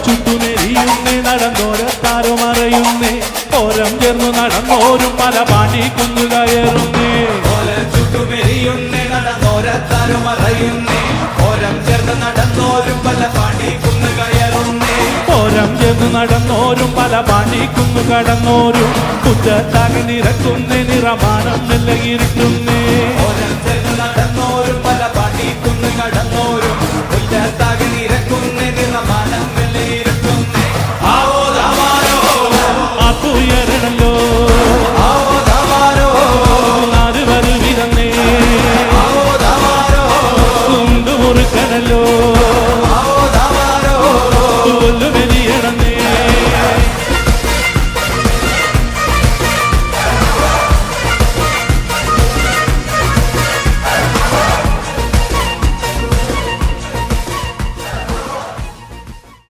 ചുട്ടുനെരിയുന്നേ നടന്നോരത്താരോ മറയുന്നേ ഓരം ചേർന്നു നടന്നോരും പല പാണ്ടി കുന്നു കയറുന്നേ ചുട്ടുമെരിയുന്നേ നടന്നോരത്താരോ മറയുന്നേ ഓരം ചേർന്ന് നടന്നോരും പല പാണ്ടി കുന്നു കയറുന്നേ ഓരം ചേർന്ന് നടന്നോരും പല പാണ്ടി കുന്നു കടന്നോരും കുറ്റത്താകെ നിരക്കുന്നേ നിറമാനം നെല്ലകിരിക്കുന്നേ ഓരം ചേർന്ന് നടന്നോരും പല പാണ്ടി കുന്നു കടന്നോരും കുറ്റത്താകെ നിരക്കുന്നേ നിറമാനം നെല്ലകിരിക്കുന്നേ ആവോ ദാമാരോ ആത്തുയരണല്ലോ ആവോ ദാമാരോ നാല് വരുവിതന്നേ ആവോ ദാമാരോ കുണ്ടുമുറുക്കണല്ലോ ആവോ ദാമാരോ കൊല്ലുമെലിയണം